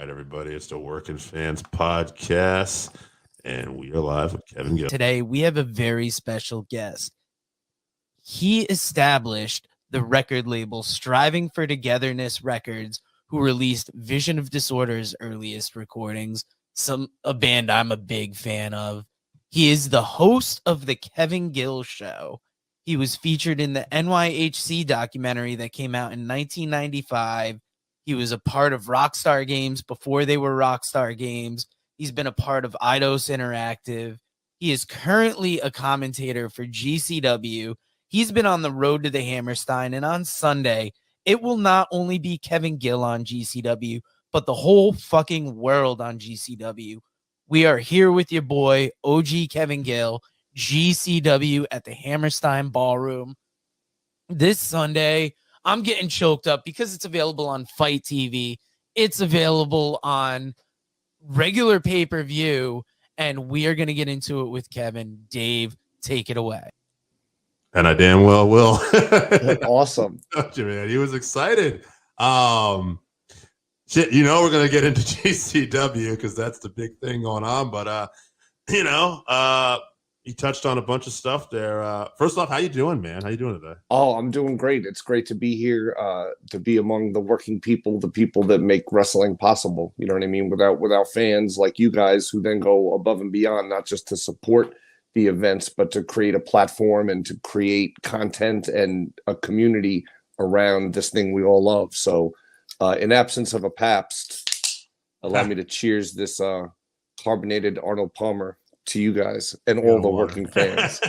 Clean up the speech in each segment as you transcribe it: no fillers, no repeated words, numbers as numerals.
right, everybody. It's the Working Fans Podcast, and we are live with Kevin Gill. Today, we have a very special guest. He established the record label Striving for Togetherness Records, who released Vision of Disorder's earliest recordings, a band I'm a big fan of. He is the host of the Kevin Gill Show. He was featured in the NYHC documentary that came out in 1995. He was a part of Rockstar Games before they were Rockstar Games. He's been a part of Eidos Interactive. He is currently a commentator for GCW. He's been on the road to the Hammerstein, and on Sunday, it will not only be Kevin Gill on GCW, but the whole fucking world on GCW. We are here with your boy, OG Kevin Gill, GCW at the Hammerstein Ballroom. This Sunday, I'm getting choked up because it's available on Fight TV. It's available on regular pay-per-view, and we are going to get into it with Kevin. Dave, take it away. And I damn well will. Awesome. Man, he was excited. Shit, we're going to get into GCW because that's the big thing going on. But, he touched on a bunch of stuff there. First off, how you doing, man? How you doing today? Oh, I'm doing great. It's great to be here, to be among the working people, the people that make wrestling possible. You know what I mean? Without fans like you guys who then go above and beyond, not just to support the events, but to create a platform and to create content and a community around this thing we all love. So in absence of a Pabst, allow me to cheers this carbonated Arnold Palmer to you guys and all the working fans.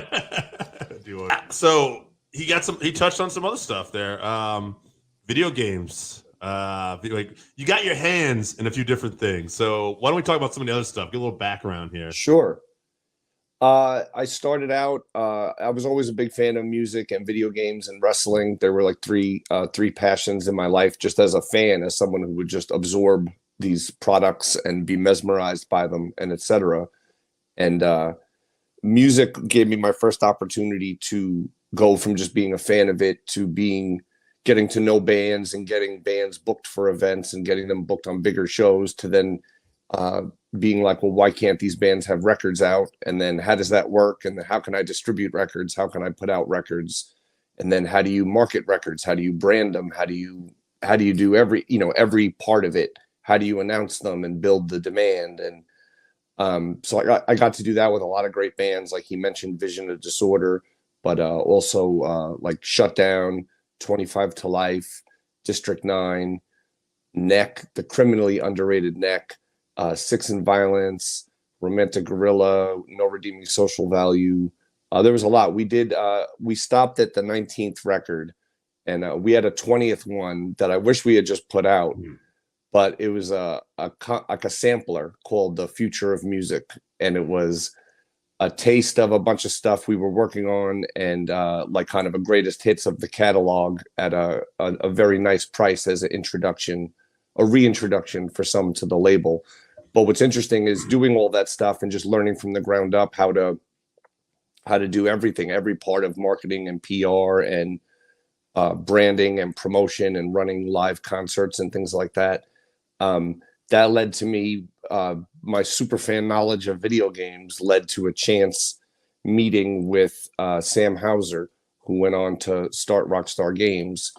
So he touched on some other stuff there. Video games. You got your hands in a few different things. So why don't we talk about some of the other stuff? Get a little background here. Sure. I started out, I was always a big fan of music and video games and wrestling. There were like three passions in my life, just as a fan, as someone who would just absorb these products and be mesmerized by them and etc. And music gave me my first opportunity to go from just being a fan of it to getting to know bands and getting bands booked for events and getting them booked on bigger shows, to then being like, well, why can't these bands have records out? And then how does that work? And then how can I distribute records? How can I put out records? And then how do you market records? How do you brand them? How do you do every part of it? How do you announce them and build the demand? And so I got to do that with a lot of great bands, like he mentioned Vision of Disorder, but also like Shutdown, 25 to Life, District 9, Neck, the criminally underrated Neck, Six and Violence, Romantic Gorilla, No Redeeming Social Value. There was a lot. We stopped at the 19th record, and we had a 20th one that I wish we had just put out. But it was a sampler called The Future of Music. And it was a taste of a bunch of stuff we were working on, and like kind of a greatest hits of the catalog at a very nice price as a reintroduction for some to the label. But what's interesting is doing all that stuff and just learning from the ground up how to do everything, every part of marketing and PR and branding and promotion and running live concerts and things like that. That led to me, my super fan knowledge of video games led to a chance meeting with Sam Hauser, who went on to start Rockstar Games.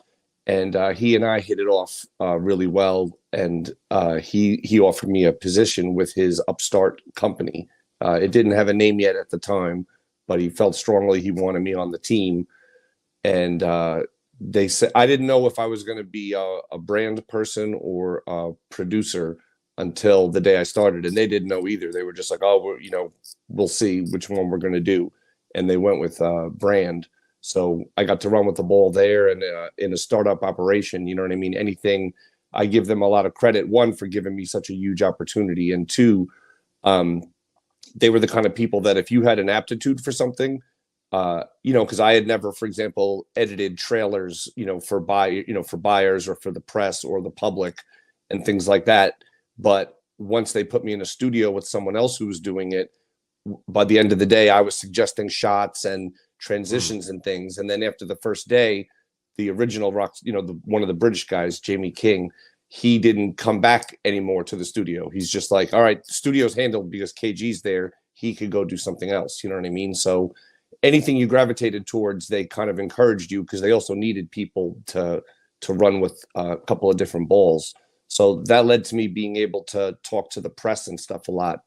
And he and I hit it off really well. And he offered me a position with his upstart company. It didn't have a name yet at the time, but he felt strongly he wanted me on the team. And they said, I didn't know if I was going to be a brand person or a producer until the day I started, and they didn't know either. They were just like, oh, we'll see which one we're going to do. And they went with brand. So I got to run with the ball there, and in a startup operation, you know what I mean? Anything, I give them a lot of credit, one, for giving me such a huge opportunity, and two, they were the kind of people that if you had an aptitude for something, because I had never, for example, edited trailers, for buyers or for the press or the public and things like that. But once they put me in a studio with someone else who was doing it, by the end of the day, I was suggesting shots and transitions and things. And then after the first day, the original rock, one of the British guys, Jamie King, he didn't come back anymore to the studio. He's just like, all right, the studio's handled because KG's there. He could go do something else. You know what I mean? So anything you gravitated towards, they kind of encouraged you because they also needed people to run with a couple of different balls. So that led to me being able to talk to the press and stuff a lot.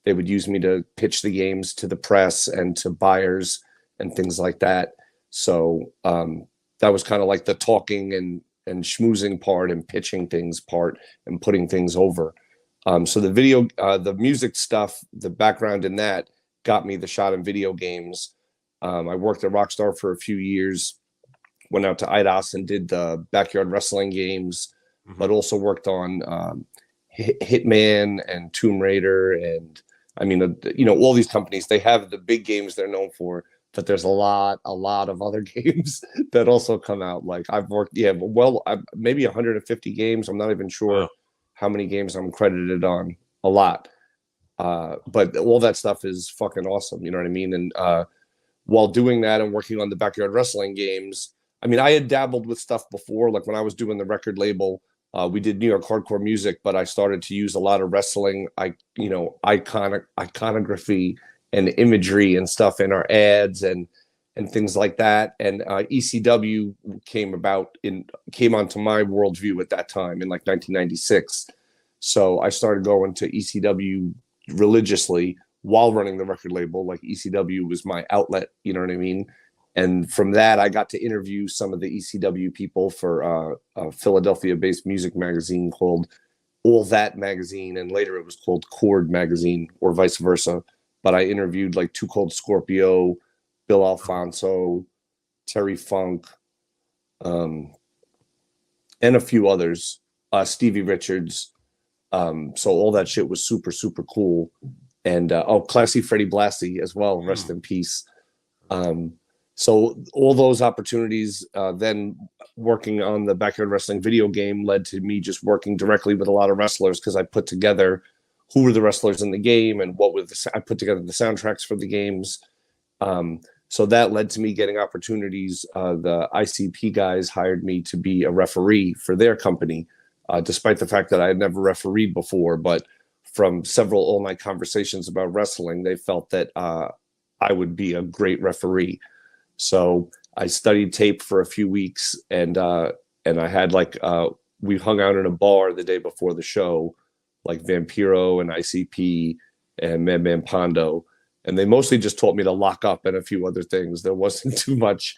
They would use me to pitch the games to the press and to buyers and things like that. So that was kind of like the talking and schmoozing part and pitching things part and putting things over. So the music stuff, the background in that got me the shot in video games. I worked at Rockstar for a few years, went out to IDOS and did the backyard wrestling games, but also worked on Hitman and Tomb Raider. And I mean, all these companies, they have the big games they're known for, but there's a lot of other games that also come out. Like I've worked, maybe 150 games. I'm not even sure how many games I'm credited on. A lot. But all that stuff is fucking awesome. You know what I mean? And while doing that and working on the backyard wrestling games, I mean, I had dabbled with stuff before. Like when I was doing the record label, we did New York hardcore music, but I started to use a lot of wrestling, iconography and imagery and stuff in our ads and things like that. And ECW came onto my worldview at that time in like 1996. So I started going to ECW religiously while running the record label. Like ECW was my outlet, you know what I mean? And from that, I got to interview some of the ECW people for a Philadelphia-based music magazine called All That Magazine, and later it was called Chord Magazine, or vice versa. But I interviewed like Too Cold Scorpio, Bill Alfonso, Terry Funk, and a few others, Stevie Richards. So all that shit was super, super cool. And Classy Freddie Blassie as well, rest in peace. So all those opportunities, then working on the backyard wrestling video game led to me just working directly with a lot of wrestlers, because I put together who were the wrestlers in the game and I put together the soundtracks for the games. So that led to me getting opportunities. The ICP guys hired me to be a referee for their company, despite the fact that I had never refereed before. But from several all-night conversations about wrestling, they felt that I would be a great referee. So I studied tape for a few weeks, and I had we hung out in a bar the day before the show, like Vampiro and ICP and Madman Pondo. And they mostly just taught me to lock up and a few other things. There wasn't too much,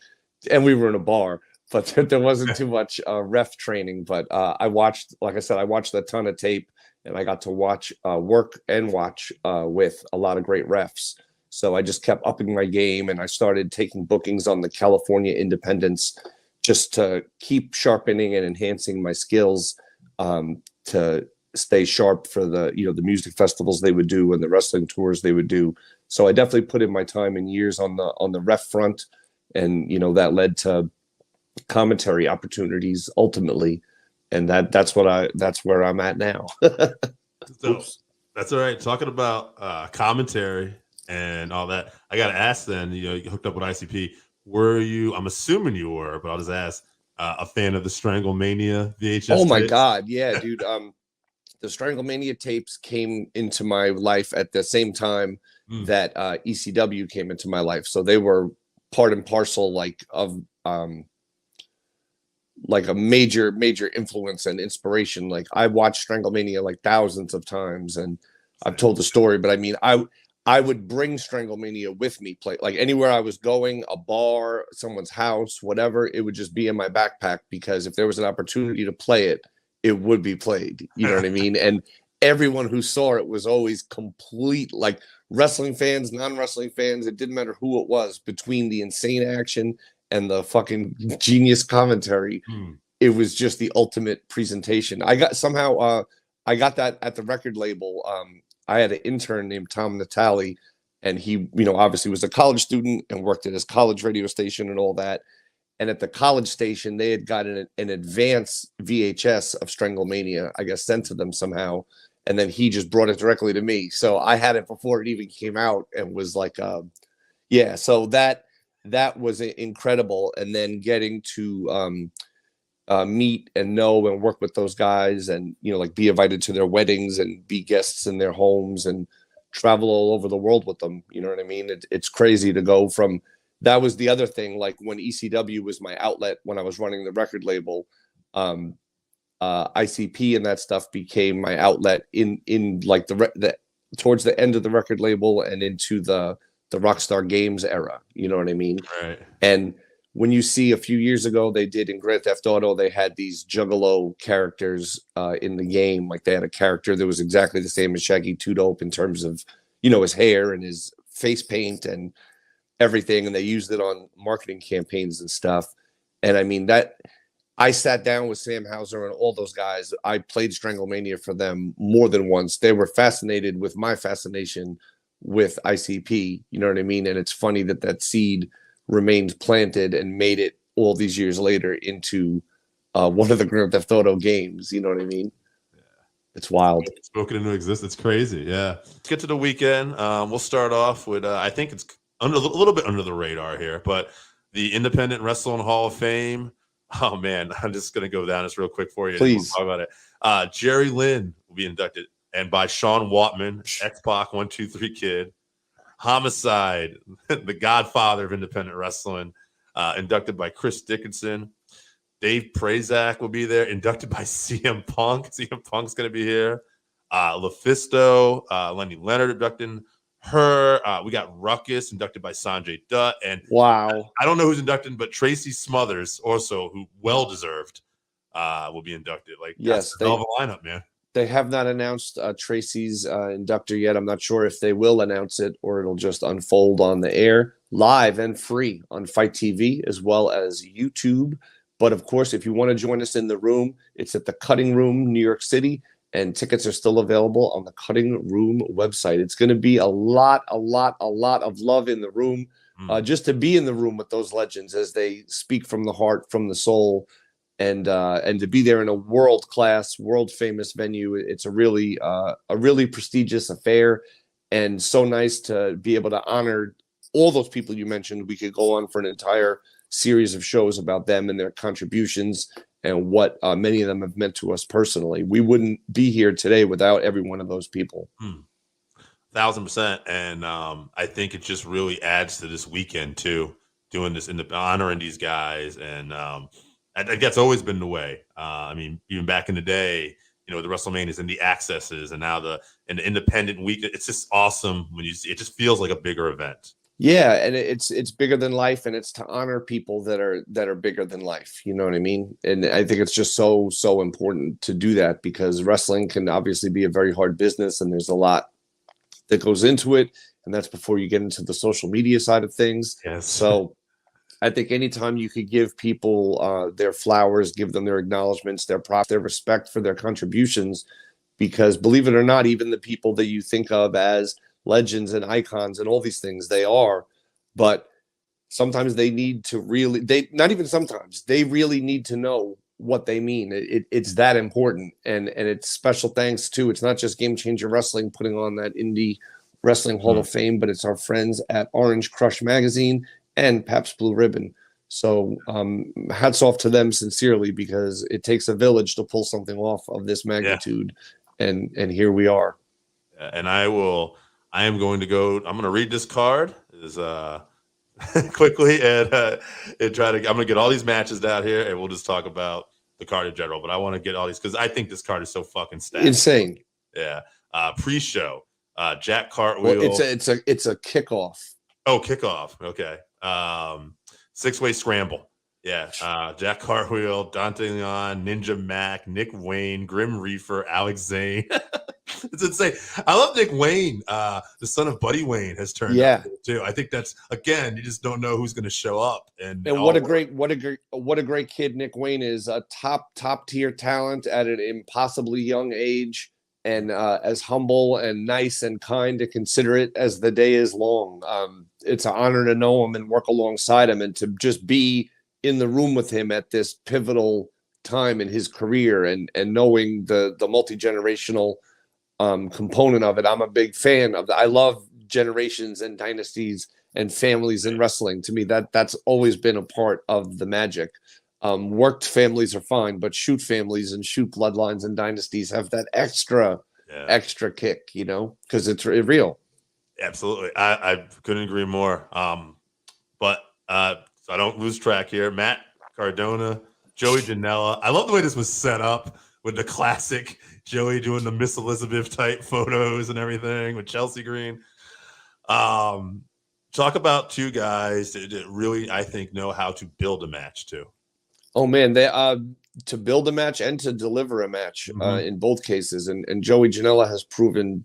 and we were in a bar, but there wasn't too much ref training. But I watched a ton of tape, and I got to watch work with a lot of great refs. So I just kept upping my game, and I started taking bookings on the California independents just to keep sharpening and enhancing my skills, to stay sharp for the music festivals they would do and the wrestling tours they would do. So I definitely put in my time and years on the ref front, and that led to commentary opportunities ultimately, and that's where I'm at now. So that's all right. Talking about commentary and all that, I got to ask then, you hooked up with ICP. Were you, I'm assuming you were, but I'll just ask, a fan of the Stranglemania VHS Oh my tapes? God. Yeah, dude. The Stranglemania tapes came into my life at the same time that ECW came into my life. So they were part and parcel of a major influence and inspiration. Like I watched Stranglemania like thousands of times, and I've told the story, but I mean, I would bring Stranglemania with me, play like anywhere I was going, a bar, someone's house, whatever, it would just be in my backpack, because if there was an opportunity to play it, it would be played. You know what I mean? And everyone who saw it was always complete, like wrestling fans, non-wrestling fans, it didn't matter who it was, between the insane action and the fucking genius commentary. It was just the ultimate presentation. I got that at the record label. I had an intern named Tom Natale, and he, obviously was a college student and worked at his college radio station and all that. And at the college station, they had gotten an advance VHS of Stranglemania, I guess, sent to them somehow. And then he just brought it directly to me. So I had it before it even came out, and was like, so that was incredible. And then getting to meet and know and work with those guys, and like be invited to their weddings and be guests in their homes and travel all over the world with them. You know what I mean? It's crazy to go from. That was the other thing. Like when ECW was my outlet when I was running the record label, ICP and that stuff became my outlet in like the towards the end of the record label and into the Rockstar Games era. You know what I mean? Right. And when you see a few years ago, they did in Grand Theft Auto, they had these Juggalo characters in the game. Like they had a character that was exactly the same as Shaggy 2 Dope in terms of, his hair and his face paint and everything. And they used it on marketing campaigns and stuff. And I mean, that I sat down with Sam Hauser and all those guys. I played Stranglemania for them more than once. They were fascinated with my fascination with ICP. You know what I mean? And it's funny that seed remained planted and made it all these years later into one of the Grand Theft Auto games. You know what I mean? Yeah. It's wild. Spoken into existence. It's crazy. Yeah. Let's get to the weekend. We'll start off with, I think it's a little bit under the radar here, but the Independent Wrestling Hall of Fame. Oh, man. I'm just going to go down this real quick for you. Please. We'll talk about it. Jerry Lynn will be inducted, and by Sean Watman, X-Pac 123 Kid. Homicide, the godfather of independent wrestling, inducted by Chris Dickinson. Dave Prazak will be there, inducted by CM Punk. CM Punk's going to be here. LuFisto, Lenny Leonard inducting her. We got Ruckus inducted by Sanjay Dutt. And wow, I don't know who's inducted, but Tracy Smothers also, who well-deserved, will be inducted. Like, yes, that's a hell of a lineup, man. They have not announced Tracy's inductor yet. I'm not sure if they will announce it or it'll just unfold on the air, live and free on Fight TV as well as YouTube. But of course, if you want to join us in the room, it's at the Cutting Room, New York City, and tickets are still available on the Cutting Room website. It's going to be a lot of love in the room, just to be in the room with those legends as they speak from the heart, from the soul. And to be there in a world-class, world-famous venue, it's a really prestigious affair, and so nice to be able to honor all those people you mentioned. We could go on for an entire series of shows about them and their contributions and what many of them have meant to us personally. We wouldn't be here today without every one of those people. 1,000%. And I think it just really adds to this weekend too, doing this honoring these guys. And I think that's always been the way. I mean, even back in the day, the WrestleManias and the accesses, and now the independent week. It's just awesome when you see it. Just feels like a bigger event. Yeah, and it's bigger than life, and it's to honor people that are bigger than life. You know what I mean? And I think it's just so important to do that, because wrestling can obviously be a very hard business, and there's a lot that goes into it, and that's before you get into the social media side of things. Yes. So I think anytime you could give people their flowers, give them their acknowledgments, their props, their respect for their contributions, because believe it or not, even the people that you think of as legends and icons and all these things, they are, but sometimes they need to really, they really need to know what they mean. It's that important. And it's special thanks to, it's not just Game Changer Wrestling putting on that Indie Wrestling Hall of Fame, but it's our friends at Orange Crush Magazine and Pabst Blue Ribbon. So hats off to them sincerely, because it takes a village to pull something off of this magnitude. Yeah. And here we are. And I'm going to read this card quickly and I'm going to get all these matches down here, and we'll just talk about the card in general. But I want to get all these because I think this card is so fucking stacked. Insane. Yeah. Pre-show, Jack Cartwheel. Well, it's a kickoff. Oh, kickoff. Okay. Six-way scramble. Yeah. Jack Cartwheel, Dante Leon, Ninja Mac, Nick Wayne, Grim Reaper, Alex Zane. It's insane. I love Nick Wayne. The son of Buddy Wayne has turned up too. I think that's, again, you just don't know who's going to show up. And what a great kid Nick Wayne is. A top tier talent at an impossibly young age, and as humble and nice and kind and considerate as the day is long. It's an honor to know him and work alongside him, and to just be in the room with him at this pivotal time in his career, and knowing the multi-generational component of it. I'm a big fan of that. I love generations and dynasties and families in wrestling. To me, that's always been a part of the magic. Worked families are fine, but shoot families and shoot bloodlines and dynasties have that extra kick, you know, because it's real. Absolutely. I couldn't agree more. But so I don't lose track here. Matt Cardona, Joey Janela. I love the way this was set up with the classic Joey doing the Miss Elizabeth type photos and everything with Chelsea Green. Talk about two guys that really, I think, know how to build a match too. Oh man, they to build a match and to deliver a match in both cases. And Joey Janela has proven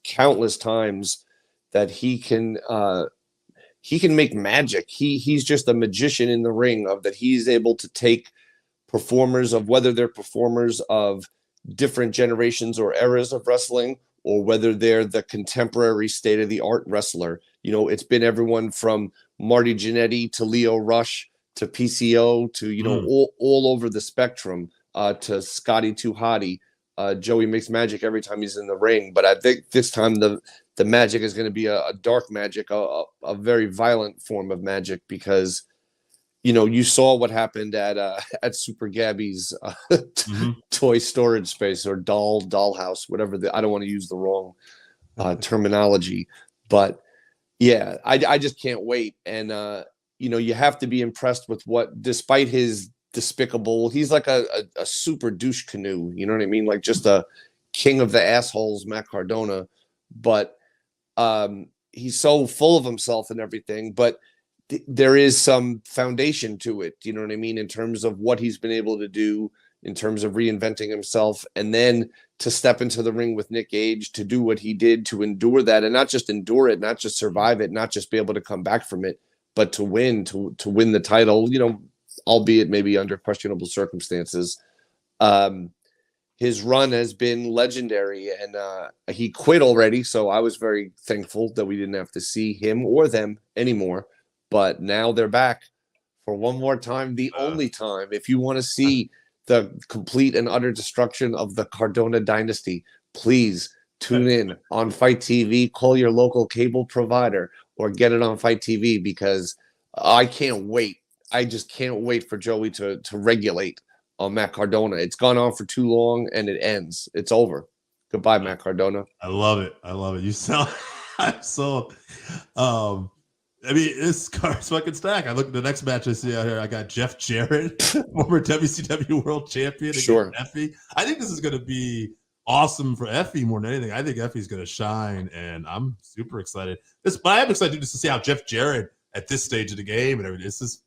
countless times that he can make magic. He's just a magician in the ring of that. He's able to take performers of whether they're performers of different generations or eras of wrestling, or whether they're the contemporary state of the art wrestler. You know, it's been everyone from Marty Jannetty to Leo Rush to PCO to, you know, all over the spectrum, to Scotty Too Hottie. Joey makes magic every time he's in the ring, but I think this time the magic is going to be a dark magic, a very violent form of magic, because, you know, you saw what happened at Super Gabby's toy storage space or dollhouse, whatever. I don't want to use the wrong terminology, but yeah, I just can't wait. And you know, you have to be impressed with what, despite his despicable, he's like a super douche canoe, you know what I mean? Like just a king of the assholes, Matt Cardona. But he's so full of himself and everything, but there is some foundation to it, you know what I mean, in terms of what he's been able to do, in terms of reinventing himself, and then to step into the ring with Nick Gage, to do what he did, to endure that, and not just endure it, not just survive it, not just be able to come back from it, but to win the title, you know, albeit maybe under questionable circumstances. His run has been legendary, and he quit already, so I was very thankful that we didn't have to see him or them anymore. But now they're back for one more time, the only time. If you want to see the complete and utter destruction of the Cardona dynasty, please tune in on Fight TV, call your local cable provider, or get it on Fight TV, because I can't wait. I just can't wait for Joey to regulate on Matt Cardona. It's gone on for too long, and it ends. It's over. Goodbye, Matt Cardona. I love it. You sound so. I mean, this card's fucking stacked. I look at the next match I see out here. I got Jeff Jarrett, former WCW World Champion, against Effie. I think this is going to be awesome for Effie more than anything. I think Effie's going to shine, and I'm super excited. But I am excited just to see how Jeff Jarrett at this stage of the game and everything. This is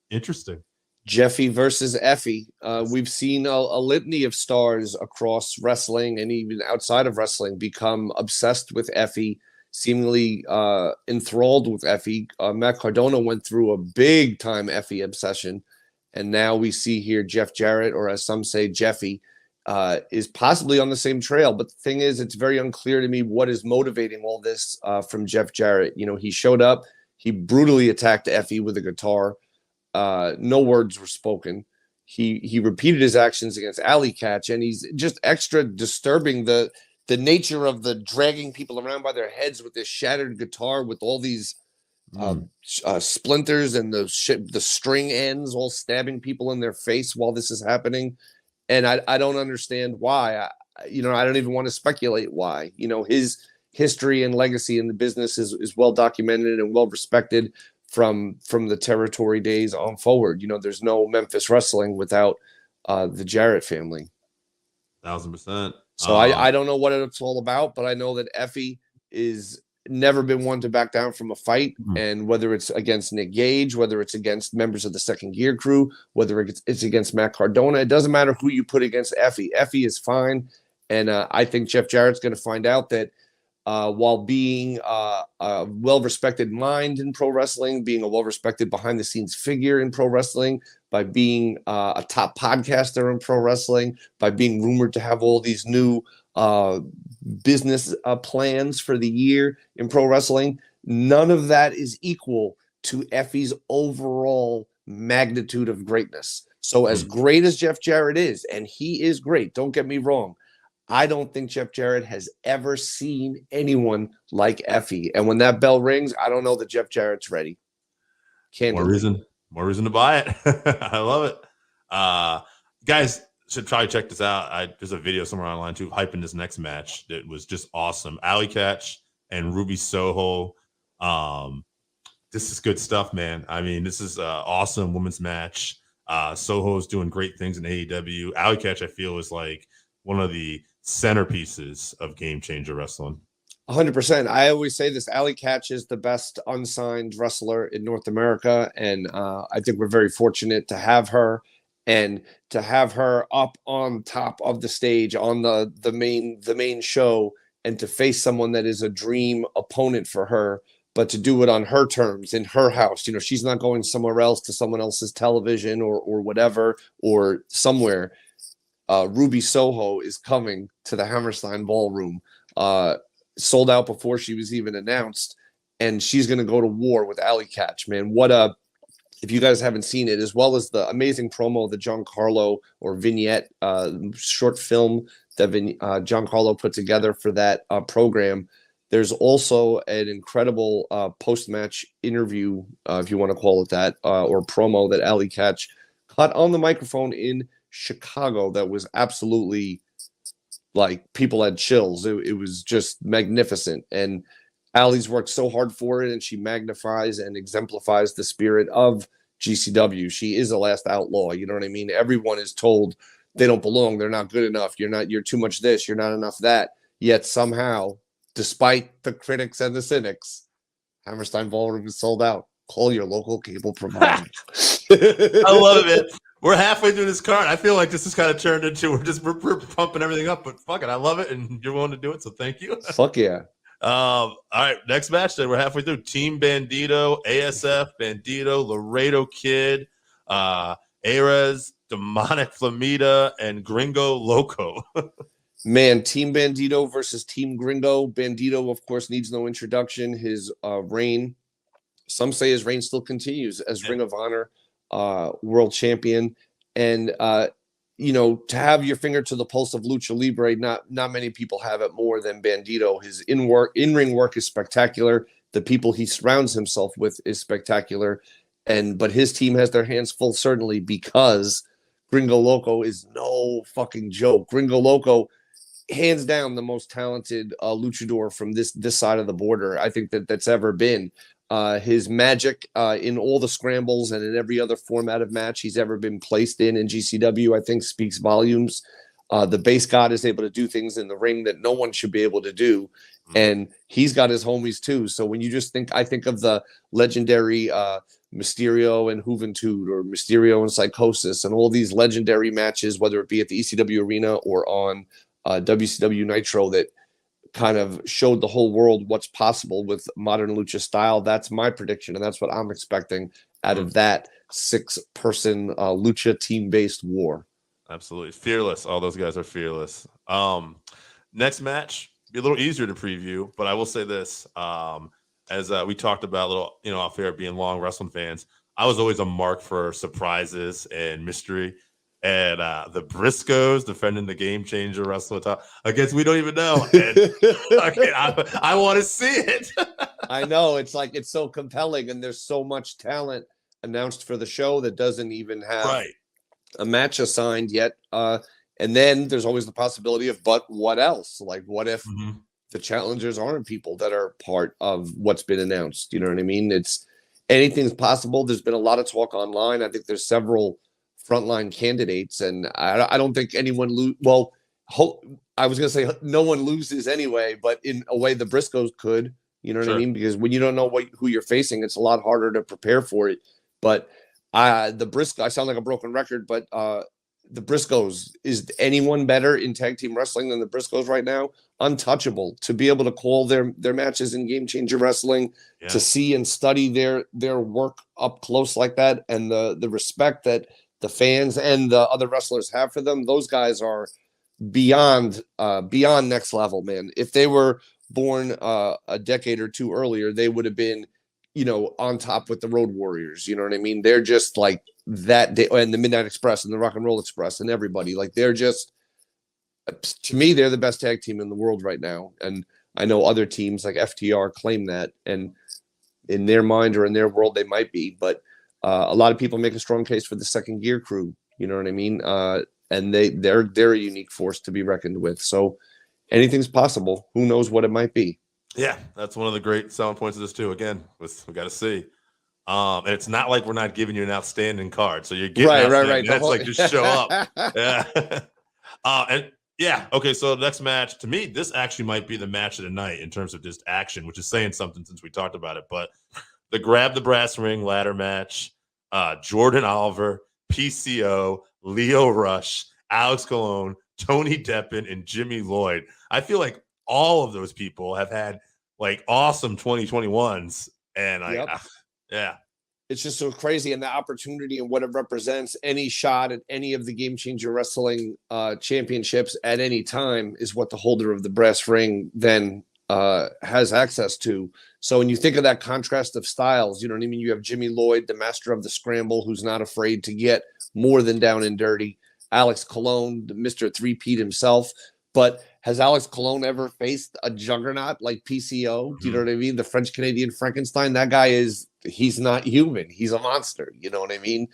interesting. Jeffy versus Effie. We've seen a litany of stars across wrestling and even outside of wrestling become obsessed with Effie, seemingly enthralled with Effie. Matt Cardona went through a big time Effie obsession, and now we see here Jeff Jarrett, or as some say, Jeffy, is possibly on the same trail. But the thing is, it's very unclear to me what is motivating all this from Jeff Jarrett. You know, he showed up, he brutally attacked Effie with a guitar. No words were spoken. He repeated his actions against Alley Catch, and he's just extra disturbing the nature of the dragging people around by their heads with this shattered guitar with all these splinters and the string ends all stabbing people in their face while this is happening. And I don't understand why. I don't even want to speculate why. You know, his history and legacy in the business is well documented and well respected from the territory days on forward. You know, there's no Memphis wrestling without the Jarrett family. 1,000%. So I don't know what it's all about, but I know that Effie is never been one to back down from a fight. And whether it's against Nick Gage, whether it's against members of the Second Gear crew, whether it's against Matt Cardona, it doesn't matter who you put against Effie. Effie is fine. And I think Jeff Jarrett's going to find out that while being a well-respected mind in pro wrestling, being a well-respected behind-the-scenes figure in pro wrestling, by being a top podcaster in pro wrestling, by being rumored to have all these new business plans for the year in pro wrestling, none of that is equal to Effie's overall magnitude of greatness. So as great as Jeff Jarrett is, and he is great, don't get me wrong, I don't think Jeff Jarrett has ever seen anyone like Effie. And when that bell rings, I don't know that Jeff Jarrett's ready. More reason to buy it. I love it. Guys should probably check this out. There's a video somewhere online too hyping this next match that was just awesome. Alley Catch and Ruby Soho. This is good stuff, man. I mean, this is an awesome women's match. Soho's doing great things in AEW. Alley Catch, I feel, is like one of the centerpieces of Game Changer Wrestling. 100%. I always say this: Alley Catch is the best unsigned wrestler in North America, and I think we're very fortunate to have her, and to have her up on top of the stage on the main show, and to face someone that is a dream opponent for her, but to do it on her terms in her house. You know, she's not going somewhere else to someone else's television or whatever or somewhere. Ruby Soho is coming to the Hammerstein Ballroom. Sold out before she was even announced, and she's going to go to war with Alley Catch, man. If you guys haven't seen it, as well as the amazing promo, the Giancarlo or vignette short film that Giancarlo put together for that program, there's also an incredible post-match interview, if you want to call it that, or promo that Alley Catch cut on the microphone in Chicago that was absolutely, like, people had chills. It was just magnificent. And Allie's worked so hard for it, and she magnifies and exemplifies the spirit of GCW. She is a last outlaw. You know what I mean? Everyone is told they don't belong. They're not good enough. You're too much this. You're not enough that. Yet somehow, despite the critics and the cynics, Hammerstein Ballroom is sold out. Call your local cable provider. I love it, man. We're halfway through this card. I feel like this is kind of turned into we're pumping everything up, but fuck it, I love it, and you're willing to do it, so thank you. Fuck yeah. All right, next match. Then we're halfway through. Team Bandito, ASF, Bandito, Laredo Kid, Ares, Demonic Flamita, and Gringo Loco. Man, Team Bandito versus Team Gringo. Bandito, of course, needs no introduction. His reign, some say his reign still continues as Ring of Honor world champion. And, you know, to have your finger to the pulse of Lucha Libre, not many people have it more than Bandito. His in-ring work is spectacular. The people he surrounds himself with is spectacular. But his team has their hands full, certainly, because Gringo Loco is no fucking joke. Gringo Loco, hands down, the most talented luchador from this side of the border, I think, that's ever been. His magic in all the scrambles and in every other format of match he's ever been placed in GCW, I think, speaks volumes. The base god is able to do things in the ring that no one should be able to do. And he's got his homies too. So when you just I think of the legendary Mysterio and Juventud, or Mysterio and Psychosis, and all these legendary matches, whether it be at the ECW arena or on WCW Nitro, that kind of showed the whole world what's possible with modern lucha style. That's my prediction, and that's what I'm expecting out of that 6-person lucha team-based war. Absolutely. Fearless. All those guys are fearless. Next match, be a little easier to preview, but I will say this. As we talked about a little, off air, being long wrestling fans, I was always a mark for surprises and mystery. And the Briscoes defending the Game Changer wrestler against we don't even know. And, I want to see it. I know, it's so compelling, and there's so much talent announced for the show that doesn't even have a match assigned yet. And then there's always the possibility of, but what else? Like, what if the challengers aren't people that are part of what's been announced? You know what I mean? Anything's possible. There's been a lot of talk online. I think there's several frontline candidates, and I don't think anyone I was gonna say no one loses anyway, but in a way the Briscoes could, you know what I mean? Because when you don't know who you're facing, it's a lot harder to prepare for it. But the Briscoes, I sound like a broken record, but the Briscoes, is anyone better in tag team wrestling than the Briscoes right now? Untouchable. To be able to call their matches in Game Changer Wrestling, to see and study their work up close like that, and the respect that the fans and the other wrestlers have for them, those guys are beyond next level, man. If they were born a decade or two earlier, they would have been, on top with the Road Warriors. You know what I mean? They're just like that, and the Midnight Express and the Rock and Roll Express and everybody. Like, they're just, to me, they're the best tag team in the world right now. And I know other teams like FTR claim that, and in their mind or in their world, they might be, but a lot of people make a strong case for the Second Gear crew. You know what I mean? And they're a unique force to be reckoned with. So anything's possible. Who knows what it might be? Yeah, that's one of the great selling points of this too. Again, we got to see. And it's not like we're not giving you an outstanding card, so you're getting right. That's like just show up. Yeah. And yeah, okay. So the next match, to me, this actually might be the match of the night in terms of just action, which is saying something since we talked about it. But the grab the brass ring ladder match, Jordan Oliver, PCO, Leo Rush, Alex Colon, Tony Deppen, and Jimmy Lloyd. I feel like all of those people have had like awesome 2021s, and yeah, it's just so crazy, and the opportunity and what it represents. Any shot at any of the Game Changer Wrestling championships at any time is what the holder of the brass ring then has access to. So when you think of that contrast of styles, you know what I mean? You have Jimmy Lloyd, the master of the scramble, who's not afraid to get more than down and dirty. Alex Colon, the Mr. Three-Peat himself. But has Alex Colon ever faced a juggernaut like PCO? Do you know what I mean? The French-Canadian Frankenstein. That guy he's not human. He's a monster. You know what I mean?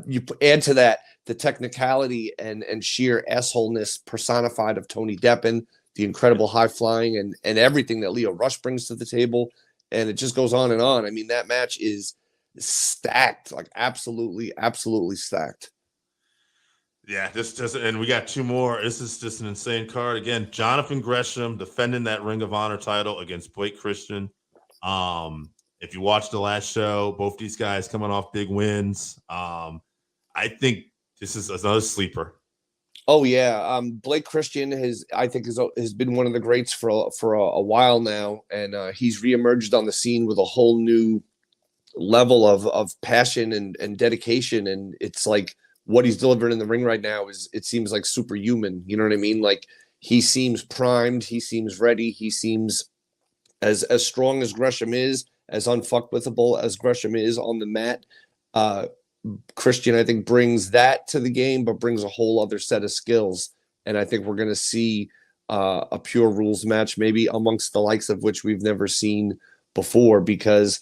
You add to that the technicality and sheer assholeness personified of Tony Deppen, the incredible high flying and everything that Leo Rush brings to the table. And it just goes on and on. I mean, that match is stacked, like absolutely, absolutely stacked. Yeah, just and we got two more. This is just an insane card. Again, Jonathan Gresham defending that Ring of Honor title against Blake Christian. If you watched the last show, both these guys coming off big wins. I think this is another sleeper. Oh yeah, Blake Christian has been one of the greats for a while now, and he's reemerged on the scene with a whole new level of passion and dedication, and it's like what he's delivering in the ring right now it seems like superhuman. You know what I mean? Like he seems primed, he seems ready, he seems as strong as Gresham is, as unfuckwithable as Gresham is on the mat. Christian, I think, brings that to the game, but brings a whole other set of skills. And I think we're going to see a pure rules match, maybe amongst the likes of which we've never seen before, because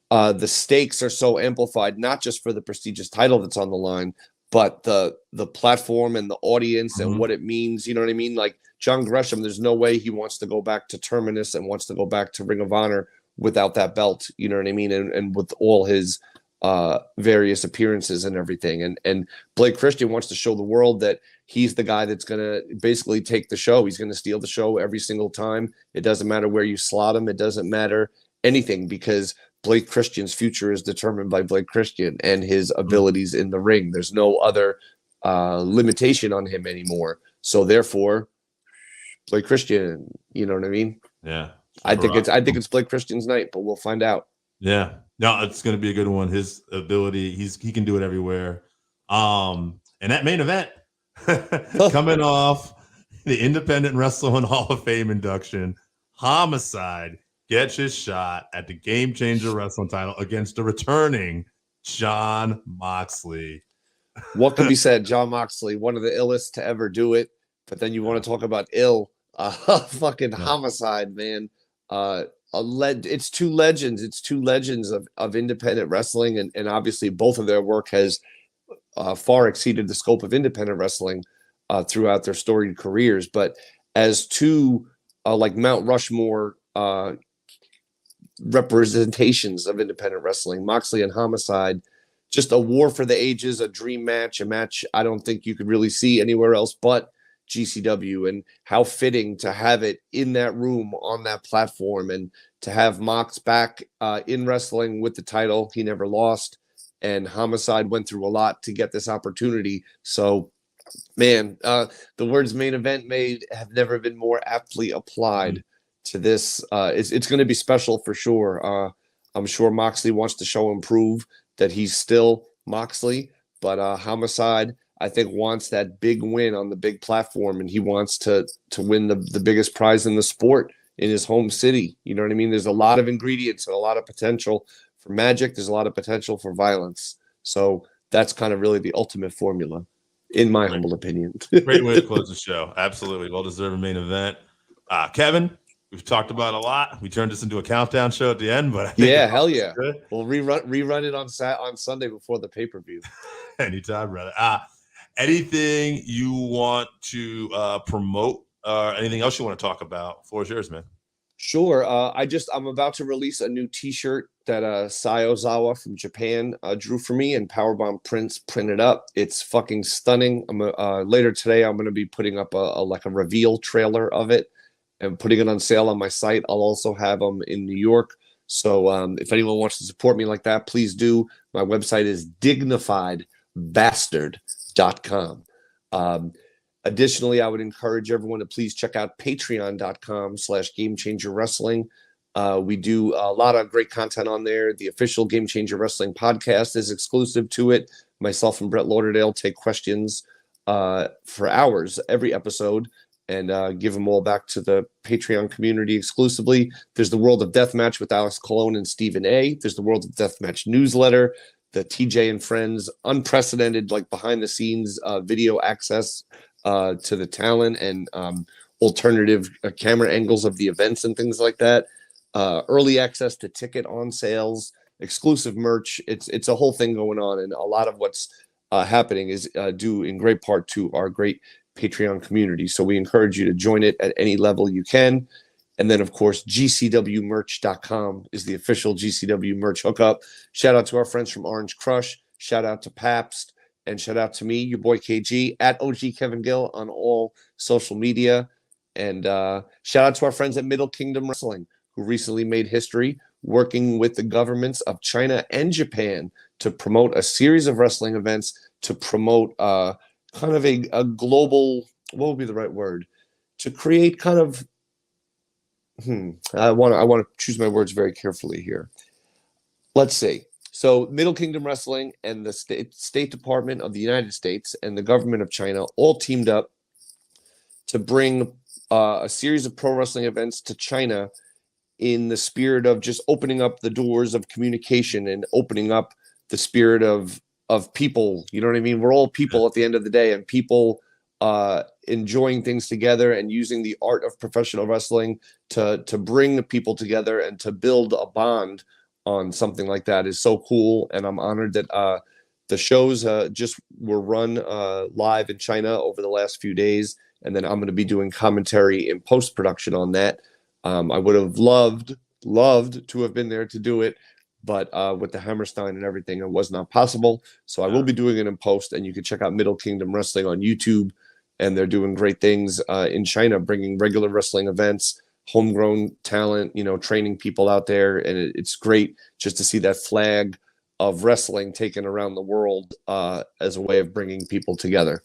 the stakes are so amplified, not just for the prestigious title that's on the line, but the platform and the audience and what it means. You know what I mean? Like John Gresham, there's no way he wants to go back to Terminus and wants to go back to Ring of Honor without that belt. You know what I mean? And with all his various appearances and everything. And Blake Christian wants to show the world that he's the guy that's going to basically take the show. He's going to steal the show every single time. It doesn't matter where you slot him. It doesn't matter anything, because Blake Christian's future is determined by Blake Christian and his abilities in the ring. There's no other limitation on him anymore. So therefore, Blake Christian, you know what I mean? Yeah. I think it's Blake Christian's night, but we'll find out. Yeah. No, it's going to be a good one. His ability, he can do it everywhere. And that main event coming off the Independent Wrestling Hall of Fame induction, Homicide gets his shot at the Game Changer Wrestling title against the returning Jon Moxley. What can be said? Jon Moxley, one of the illest to ever do it. But then you want to talk about fucking Homicide, man. It's two legends. It's two legends of independent wrestling, and obviously both of their work has far exceeded the scope of independent wrestling throughout their storied careers. But as two like Mount Rushmore representations of independent wrestling, Moxley and Homicide, just a war for the ages, a dream match, a match I don't think you could really see anywhere else but GCW, and how fitting to have it in that room on that platform, and to have Mox back in wrestling with the title. He never lost, and Homicide went through a lot to get this opportunity. So, man, the words main event made have never been more aptly applied to this. It's going to be special for sure. I'm sure Moxley wants to show and prove that he's still Moxley, but Homicide, I think, wants that big win on the big platform, and he wants to win the biggest prize in the sport in his home city. You know what I mean? There's a lot of ingredients and a lot of potential for magic. There's a lot of potential for violence. So that's kind of really the ultimate formula, in my humble opinion. Great way to close the show. Absolutely. Well-deserved main event. Kevin, we've talked about a lot. We turned this into a countdown show at the end, but I think hell yeah. Good. We'll rerun it on Sunday before the pay-per-view. Anytime, brother. Anything you want to promote? Anything else you want to talk about? Floor is yours, man. Sure. I'm about to release a new T-shirt that Sayo Zawa from Japan drew for me, and Powerbomb Prints printed up. It's fucking stunning. Later today, I'm going to be putting up a reveal trailer of it and putting it on sale on my site. I'll also have them in New York. So if anyone wants to support me like that, please do. My website is dignifiedbastard.com. Additionally, I would encourage everyone to please check out patreon.com/GameChangerWrestling. We do a lot of great content on there. The official Game Changer Wrestling podcast is exclusive to it. Myself and Brett Lauderdale take questions for hours every episode and give them all back to the Patreon community exclusively. There's the World of Deathmatch with Alex Colon and Stephen A. There's the World of Deathmatch newsletter, the TJ and Friends unprecedented, like behind the scenes video access to the talent and alternative camera angles of the events and things like that. Early access to ticket on sales, exclusive merch. It's a whole thing going on, and a lot of what's happening is due in great part to our great Patreon community. So we encourage you to join it at any level you can. And then, of course, GCWmerch.com is the official GCW merch hookup. Shout out to our friends from Orange Crush. Shout out to Pabst. And shout out to me, your boy KG, at OG Kevin Gill on all social media. And shout out to our friends at Middle Kingdom Wrestling, who recently made history working with the governments of China and Japan to promote a series of wrestling events, to promote kind of a global, what would be the right word? To create kind of, I want to choose my words very carefully here. Let's see. So Middle Kingdom Wrestling and the State Department of the United States and the government of China all teamed up to bring a series of pro wrestling events to China in the spirit of just opening up the doors of communication and opening up the spirit of people. You know what I mean? We're all people at the end of the day, and people enjoying things together and using the art of professional wrestling to bring the people together and to build a bond on something like that is so cool. And I'm honored that the shows just were run live in China over the last few days, and then I'm going to be doing commentary in post-production on that. I would have loved to have been there to do it, but with the Hammerstein and everything, it was not possible. So I will be doing it in post, and you can check out Middle Kingdom Wrestling on YouTube, and they're doing great things in China, bringing regular wrestling events, homegrown talent, training people out there. And it's great just to see that flag of wrestling taken around the world as a way of bringing people together.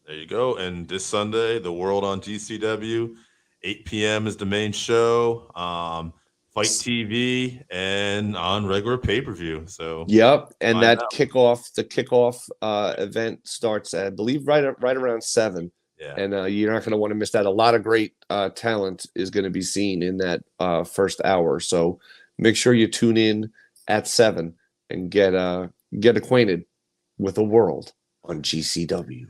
There you go. And this Sunday, the World on GCW, 8 p.m. is the main show. Fight TV and on regular pay-per-view. So yep. And the kickoff event starts at, I believe, right around 7. Yeah. And you're not going to want to miss that. A lot of great talent is going to be seen in that first hour. So make sure you tune in at 7 and get acquainted with the world on GCW.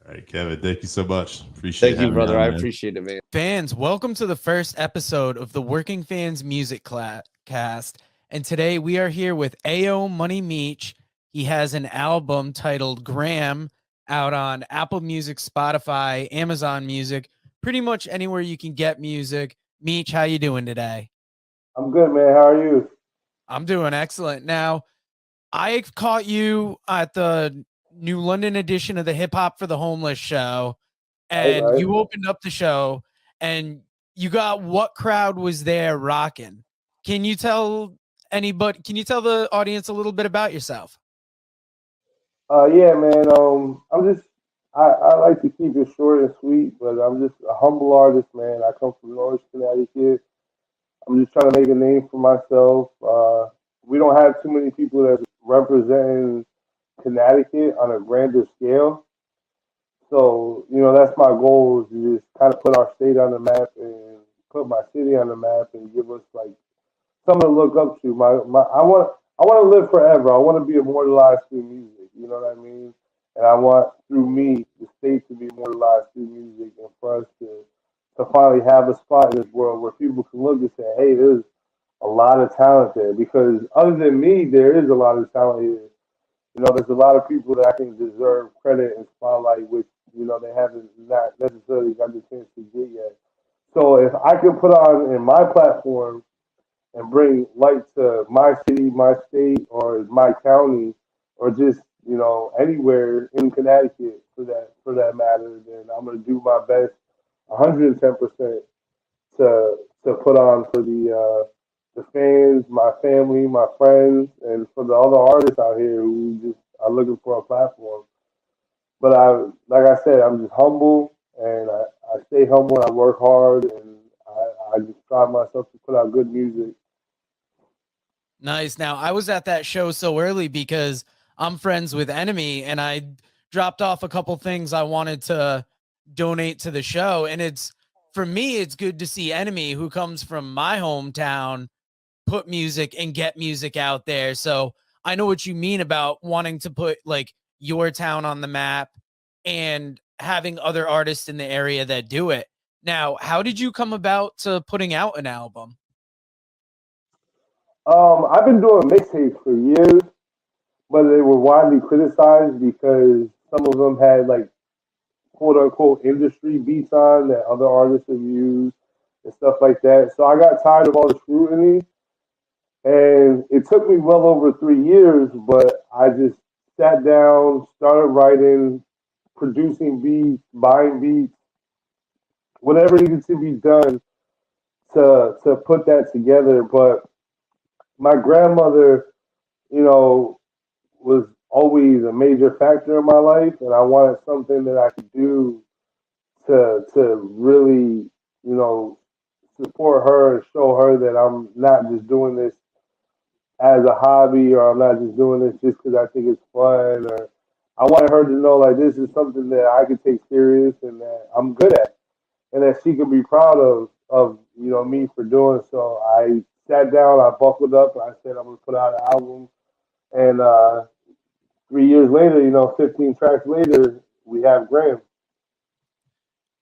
All right, Kevin, thank you so much. Appreciate it. Thank you, brother. I appreciate it, man. Fans, welcome to the first episode of the Working Fans Music Cast. And today we are here with AO Moneymeech. He has an album titled Graham out on Apple Music, Spotify, Amazon Music, pretty much anywhere you can get music. Meech, how you doing today? I'm good, man. How are you? I'm doing excellent. Now, I caught you at the New London edition of the Hip Hop for the Homeless show, and right. You opened up the show, and you got What Crowd Was There rocking. Can you tell the audience a little bit about yourself? Yeah, man. I like to keep it short and sweet, but I'm just a humble artist, man. I come from Norwich, Connecticut. I'm just trying to make a name for myself. We don't have too many people that representing Connecticut on a grander scale. So, that's my goal, is to just kind of put our state on the map and put my city on the map and give us like something to look up to. I want to live forever. I want to be immortalized through music. You know what I mean? And I want, through me, the state to be immortalized through music, and for us to finally have a spot in this world where people can look and say, hey, there's a lot of talent there. Because other than me, there is a lot of talent here. there's a lot of people that I think deserve credit and spotlight, which, they haven't not necessarily got the chance to get yet. So if I can put on in my platform and bring light to my city, my state, or my county, or just, anywhere in Connecticut for that matter, then I'm gonna do my best 110% to put on for the fans, my family, my friends, and for the other artists out here who just are looking for a platform. But like I said, I'm just humble, and I stay humble. And I work hard, and I just strive myself to put out good music. Nice. Now, I was at that show so early because I'm friends with Enemy, and I dropped off a couple things I wanted to donate to the show. And for me, it's good to see Enemy, who comes from my hometown, put music and get music out there. So I know what you mean about wanting to put like your town on the map and having other artists in the area that do it. Now, how did you come about to putting out an album? I've been doing mixtapes for years, but they were widely criticized because some of them had like quote unquote industry beats on that other artists have used and stuff like that. So I got tired of all the scrutiny, and it took me well over 3 years, but I just sat down, started writing, producing beats, buying beats, whatever needed to be done to put that together. But my grandmother, was always a major factor in my life, and I wanted something that I could do to really, support her and show her that I'm not just doing this as a hobby, or I'm not just doing this just because I think it's fun. Or I wanted her to know like this is something that I could take serious and that I'm good at, and that she could be proud of me for doing. So I sat down, I buckled up, and I said I'm gonna put out an album. And 3 years later, 15 tracks later, we have Graham.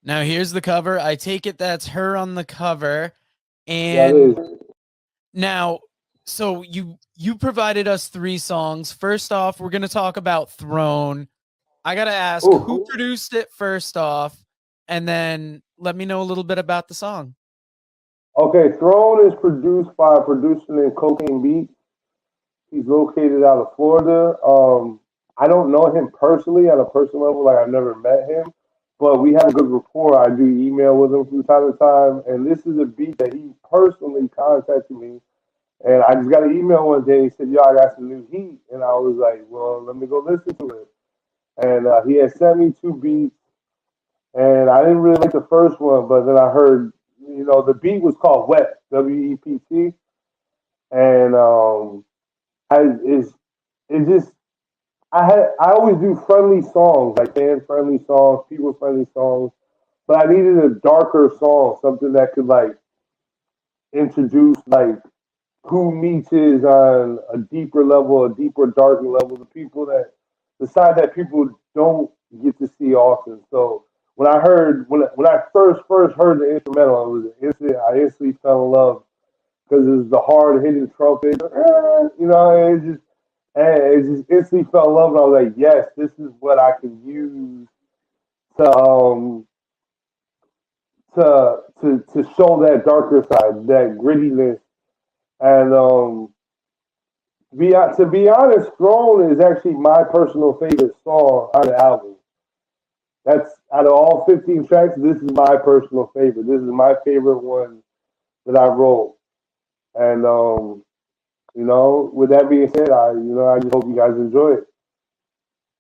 Now here's the cover. I take it that's her on the cover. Yeah, And it is. now, so you provided us 3 songs. First off, we're going to talk about Throne. I got to ask, who produced it first off? And then let me know a little bit about the song. Okay, Throne is produced by a producer named Cocaine Beats. He's located out of Florida. I don't know him personally at a personal level, like I've never met him, but we have a good rapport. I do email with him from time to time, and this is a beat that he personally contacted me, and I just got an email one day. He said, "Yo, I got some new heat," and I was like, "Well, let me go listen to it." And he had sent me 2 beats, and I didn't really like the first one, but then I heard, the beat was called Wet, WEPT, and I always do friendly songs, like fan friendly songs, people friendly songs, but I needed a darker song, something that could like introduce like who Meech is on a deeper level, a deeper, darker level, the side that people don't get to see often. So when I first heard the instrumental, I instantly fell in love because it was the hard hitting trumpet, it just instantly fell in love, and I was like, yes, this is what I can use to show that darker side, that grittiness. And to be honest, Throne is actually my personal favorite song on the album. That's out of all 15 tracks, this is my personal favorite. This is my favorite one that I wrote. And with that being said, I just hope you guys enjoy it.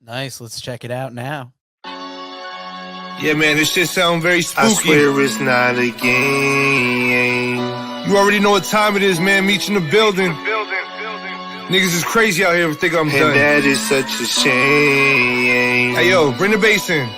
Nice. Let's check it out now. Yeah, man, this shit sound very spooky. I swear it's not a game. You already know what time it is, man. Meech in the building. Niggas is crazy out here think I'm done. And that is such a shame. Hey, yo, bring the bass in.